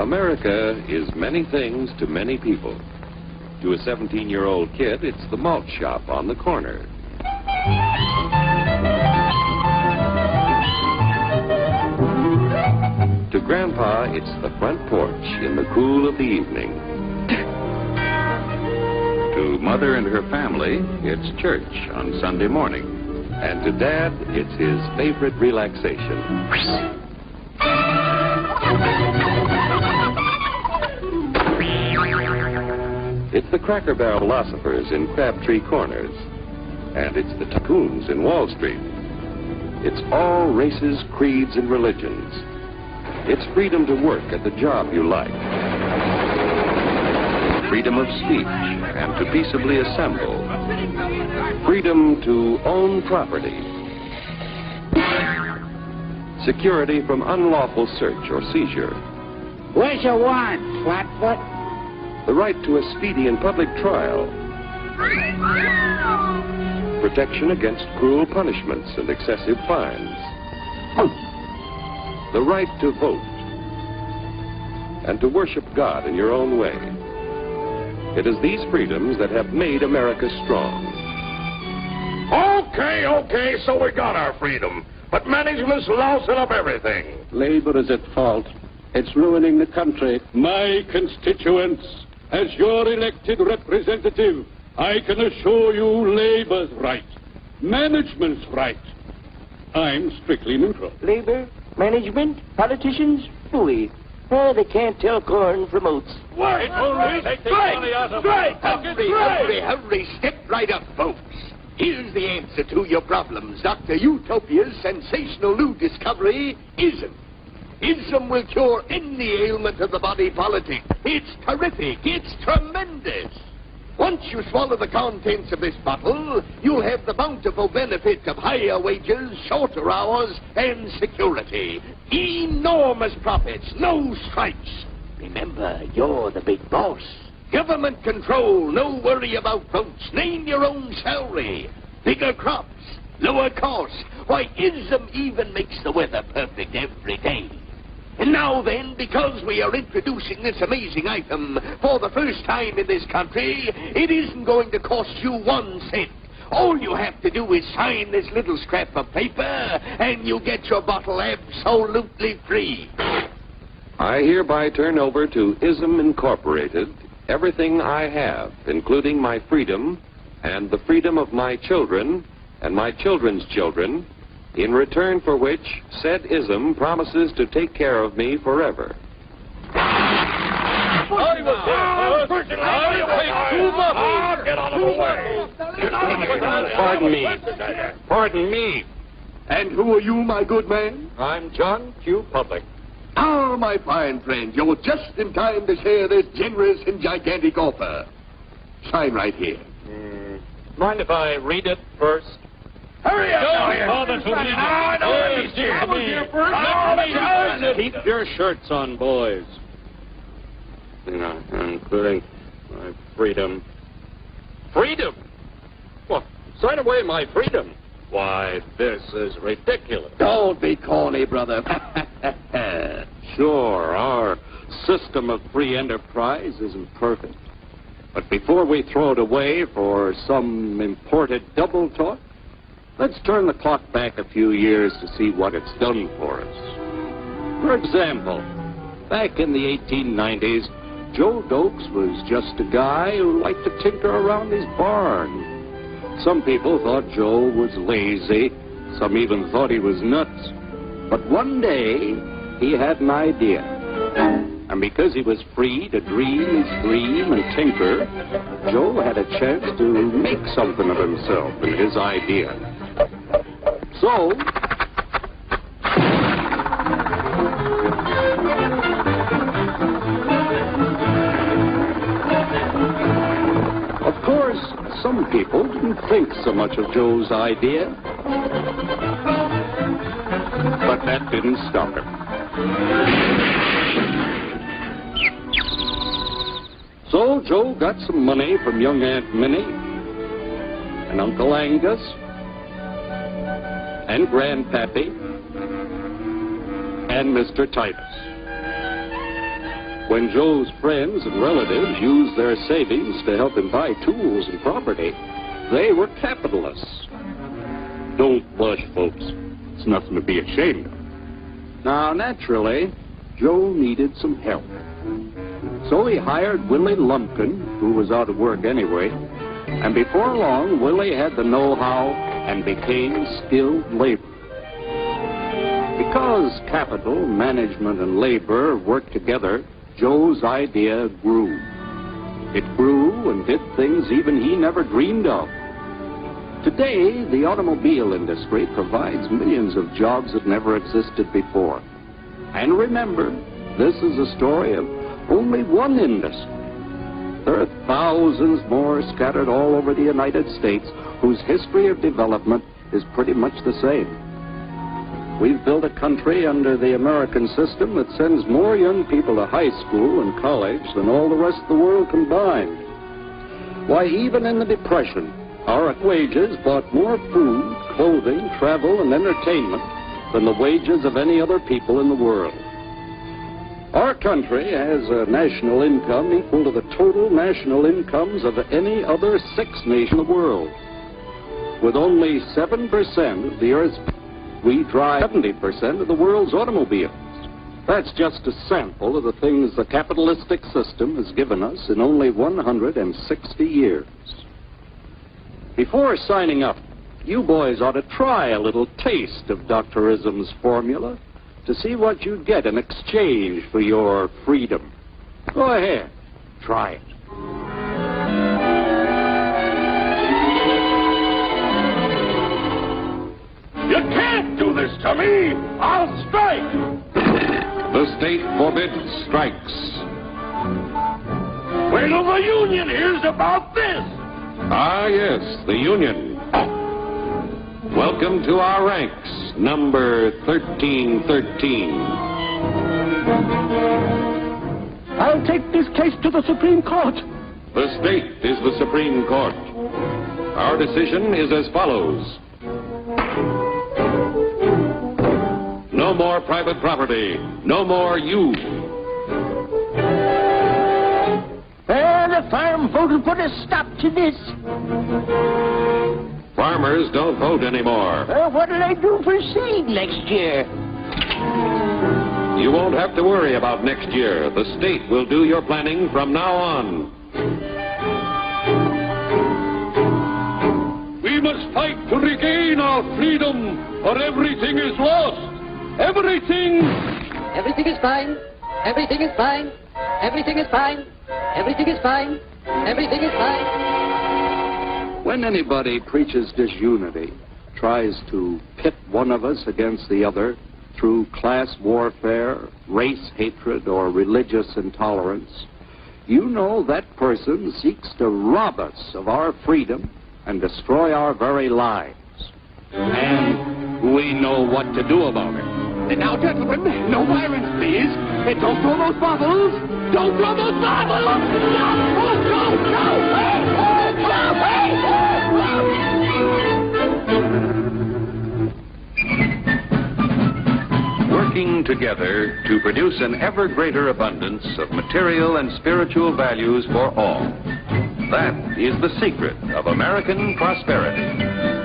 America is many things to many people. To a 17-year-old kid, it's the malt shop on the corner. To Grandpa, it's the front porch in the cool of the evening. To Mother and her family, it's church on Sunday morning. And to Dad, it's his favorite relaxation. It's the Cracker Barrel philosophers in Crabtree Corners. And it's the tycoons in Wall Street. It's all races, creeds, and religions. It's freedom to work at the job you like. Freedom of speech and to peaceably assemble. Freedom to own property. Security from unlawful search or seizure. What's your want, Flatfoot? The right to a speedy and public trial. Protection against cruel punishments and excessive fines. The right to vote. And to worship God in your own way. It is these freedoms that have made America strong. Okay, so we got our freedom. But management's lousing up everything. Labor is at fault. It's ruining the country. My constituents, as your elected representative, I can assure you Labor's right. Management's right. I'm strictly neutral. Labor, management, politicians, fooey. Oh, they can't tell corn from oats. What? Take the money out of Hurry, step right up, folks. Here's the answer to your problems. Dr. Utopia's sensational new discovery, ISM. ISM will cure any ailment of the body politic. It's terrific. It's tremendous. Once you swallow the contents of this bottle, you'll have the bountiful benefit of higher wages, shorter hours, and security. Enormous profits, no strikes. Remember, you're the big boss. Government control, no worry about votes. Name your own salary. Bigger crops, lower costs. Why, ISM even makes the weather perfect every day. And now then, because we are introducing this amazing item for the first time in this country, it isn't going to cost you 1 cent. All you have to do is sign this little scrap of paper, and you get your bottle absolutely free. I hereby turn over to ISM Incorporated everything I have, including my freedom and the freedom of my children and my children's children, in return for which said ISM promises to take care of me forever. Get out of the way. Pardon me. And who are you, my good man? I'm John Q. Public. Ah, my fine friend, you're just in time to share this generous and gigantic offer. Sign right here. Mind if I read it first? Hurry up! Keep your shirts on, boys. Including my freedom. Freedom? What? Sign away my freedom? Why, this is ridiculous. Don't be corny, brother. Sure, our system of free enterprise isn't perfect. But before we throw it away for some imported double talk, let's turn the clock back a few years to see what it's done for us. For example, back in the 1890s, Joe Dokes was just a guy who liked to tinker around his barn. Some people thought Joe was lazy. Some even thought he was nuts. But one day, he had an idea. And because he was free to dream his dream and tinker, Joe had a chance to make something of himself and his idea. So, of course, some people didn't think so much of Joe's idea. But that didn't stop him. So Joe got some money from young Aunt Minnie and Uncle Angus and Grandpappy and Mr. Titus. When Joe's friends and relatives used their savings to help him buy tools and property, they were capitalists. Don't blush, folks. It's nothing to be ashamed of. Now, naturally, Joe needed some help. So he hired Willie Lumpkin, who was out of work anyway, and before long, Willie had the know-how and became skilled labor. Because capital, management, and labor worked together, Joe's idea grew. It grew and did things even he never dreamed of. Today, the automobile industry provides millions of jobs that never existed before. And remember, this is a story of only one industry. There are thousands more scattered all over the United States whose history of development is pretty much the same. We've built a country under the American system that sends more young people to high school and college than all the rest of the world combined. Why, even in the Depression, our wages bought more food, clothing, travel, and entertainment than the wages of any other people in the world. Our country has a national income equal to the total national incomes of any other sixth nation in the world. With only 7% of the Earth's, we drive 70% of the world's automobiles. That's just a sample of the things the capitalistic system has given us in only 160 years. Before signing up, you boys ought to try a little taste of Dr. Ism's formula to see what you'd get in exchange for your freedom. Go ahead, try it. You can't do this to me! I'll strike! The state forbids strikes. Wait till the union hears about this! Ah, yes, the Union. Welcome to our ranks, number 1313. I'll take this case to the Supreme Court. The state is the Supreme Court. Our decision is as follows. No more private property. No more you. The farm vote will put a stop to this. Farmers don't vote anymore. What'll I do for seed next year? You won't have to worry about next year. The state will do your planning from now on. We must fight to regain our freedom, or everything is lost. Everything! Everything is fine. Everything is fine. Everything is fine. Everything is fine. Everything is fine. When anybody preaches disunity, tries to pit one of us against the other through class warfare, race hatred, or religious intolerance, you know that person seeks to rob us of our freedom and destroy our very lives. And we know what to do about it. Now, gentlemen, no violence, please. Don't throw those bottles. Don't throw those bottles. No! Working together to produce an ever greater abundance of material and spiritual values for all. That is the secret of American prosperity.